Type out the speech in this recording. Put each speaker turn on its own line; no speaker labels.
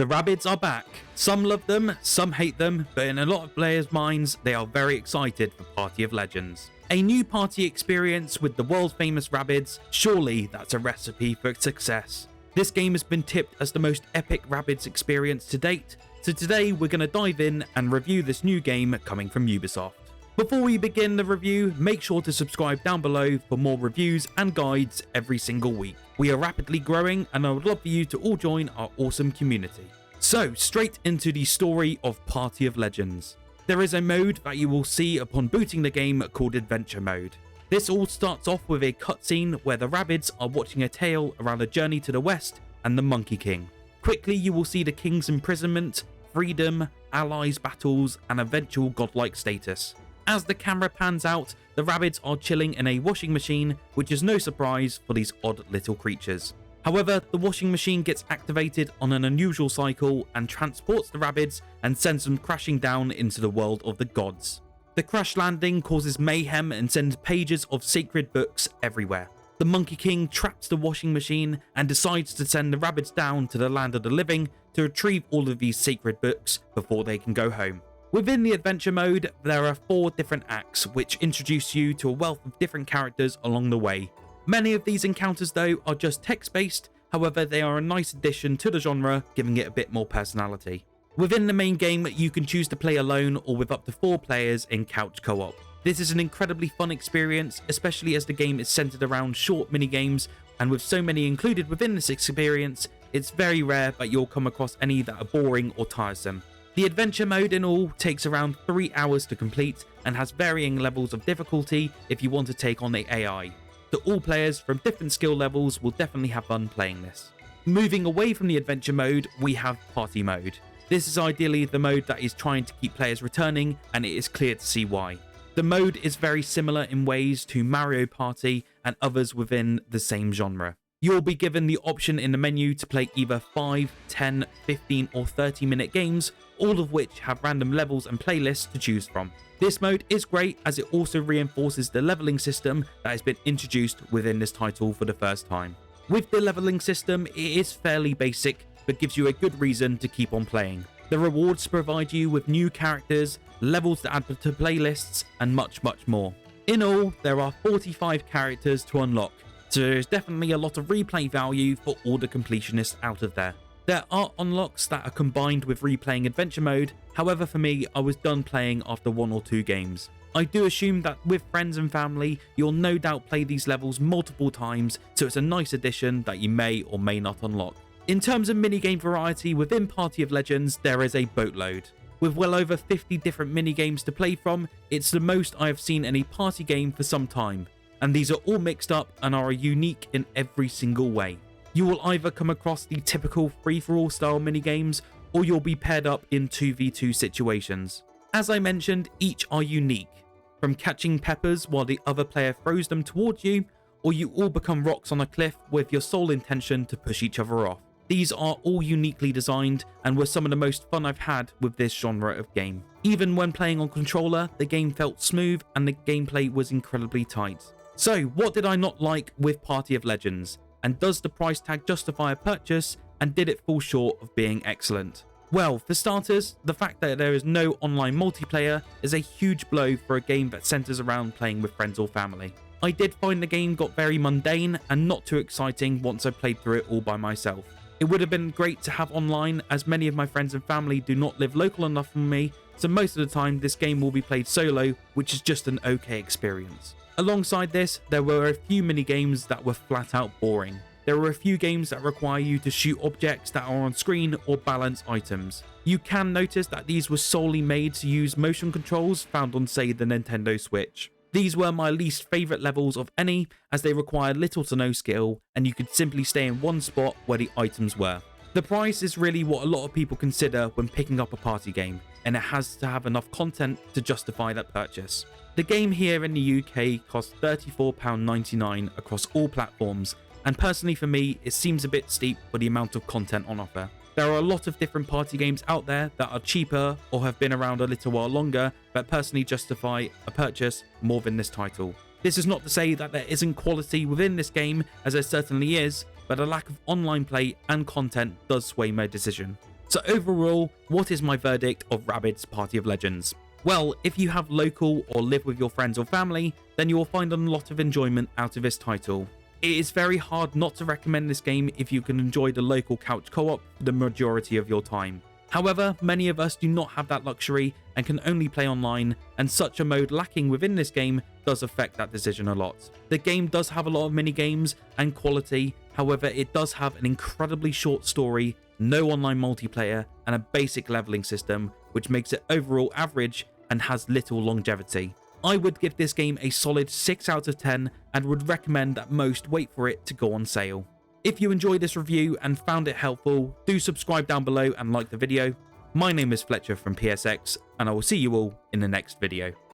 The Rabbids are back. Some love them, some hate them, but in a lot of players' minds, they are very excited for Party of Legends. A new party experience with the world famous Rabbids, surely that's a recipe for success. This game has been tipped as the most epic Rabbids experience to date, so today we're going to dive in and review this new game coming from Ubisoft. Before we begin the review, make sure to subscribe down below for more reviews and guides every single week. We are rapidly growing and I would love for you to all join our awesome community. So, straight into the story of Party of Legends. There is a mode that you will see upon booting the game called Adventure Mode. This all starts off with a cutscene where the Rabbids are watching a tale around a journey to the west and the Monkey King. Quickly you will see the king's imprisonment, freedom, allies battles and eventual godlike status. As the camera pans out, the Rabbids are chilling in a washing machine, which is no surprise for these odd little creatures. However, the washing machine gets activated on an unusual cycle and transports the Rabbids and sends them crashing down into the world of the gods. The crash landing causes mayhem and sends pages of sacred books everywhere. The Monkey King traps the washing machine and decides to send the Rabbids down to the land of the living to retrieve all of these sacred books before they can go home. Within the adventure mode, there are 4 different acts which introduce you to a wealth of different characters along the way. Many of these encounters though are just text-based, however they are a nice addition to the genre, giving it a bit more personality. Within the main game, you can choose to play alone or with up to 4 players in couch co-op. This is an incredibly fun experience, especially as the game is centered around short mini-games, and with so many included within this experience, it's very rare that you'll come across any that are boring or tiresome. The adventure mode in all takes around 3 hours to complete and has varying levels of difficulty if you want to take on the AI. So all players from different skill levels will definitely have fun playing this. Moving away from the adventure mode, we have party mode. This is ideally the mode that is trying to keep players returning, and it is clear to see why. The mode is very similar in ways to Mario Party and others within the same genre. You'll be given the option in the menu to play either 5, 10, 15 or 30 minute games, all of which have random levels and playlists to choose from. This mode is great as it also reinforces the leveling system that has been introduced within this title for the first time. With the leveling system, it is fairly basic, but gives you a good reason to keep on playing. The rewards provide you with new characters, levels to add to playlists, and much more. In all, there are 45 characters to unlock, so there is definitely a lot of replay value for all the completionists out of there. There are unlocks that are combined with replaying adventure mode, however for me I was done playing after 1 or 2 games. I do assume that with friends and family you'll no doubt play these levels multiple times, so it's a nice addition that you may or may not unlock. In terms of minigame variety within Party of Legends, there is a boatload. With well over 50 different minigames to play from, it's the most I have seen in a party game for some time, and these are all mixed up and are unique in every single way. You will either come across the typical free-for-all style minigames, or you'll be paired up in 2v2 situations. As I mentioned, each are unique, from catching peppers while the other player throws them towards you, or you all become rocks on a cliff with your sole intention to push each other off. These are all uniquely designed and were some of the most fun I've had with this genre of game. Even when playing on controller, the game felt smooth and the gameplay was incredibly tight. So what did I not like with Party of Legends? And does the price tag justify a purchase, and did it fall short of being excellent? Well, for starters, the fact that there is no online multiplayer is a huge blow for a game that centers around playing with friends or family. I did find the game got very mundane and not too exciting once I played through it all by myself. It would have been great to have online, as many of my friends and family do not live local enough for me, so most of the time this game will be played solo, which is just an okay experience. Alongside this, there were a few minigames that were flat out boring. There were a few games that require you to shoot objects that are on screen or balance items. You can notice that these were solely made to use motion controls found on, say, the Nintendo Switch. These were my least favourite levels of any, as they required little to no skill, and you could simply stay in one spot where the items were. The price is really what a lot of people consider when picking up a party game, and it has to have enough content to justify that purchase. The game here in the UK costs £34.99 across all platforms, and personally for me it seems a bit steep for the amount of content on offer. There are a lot of different party games out there that are cheaper or have been around a little while longer that personally justify a purchase more than this title. This is not to say that there isn't quality within this game, as there certainly is, but a lack of online play and content does sway my decision. So overall, what is my verdict of Rabbids Party of Legends? Well, if you have local or live with your friends or family, then you will find a lot of enjoyment out of this title. It is very hard not to recommend this game if you can enjoy the local couch co-op for the majority of your time. However, many of us do not have that luxury and can only play online, and such a mode lacking within this game does affect that decision a lot. The game does have a lot of mini-games and quality, however it does have an incredibly short story, no online multiplayer, and a basic leveling system, which makes it overall average and has little longevity. I would give this game a solid 6 out of 10 and would recommend that most wait for it to go on sale. If you enjoyed this review and found it helpful, do subscribe down below and like the video. My name is Fletcher from PSX, and I will see you all in the next video.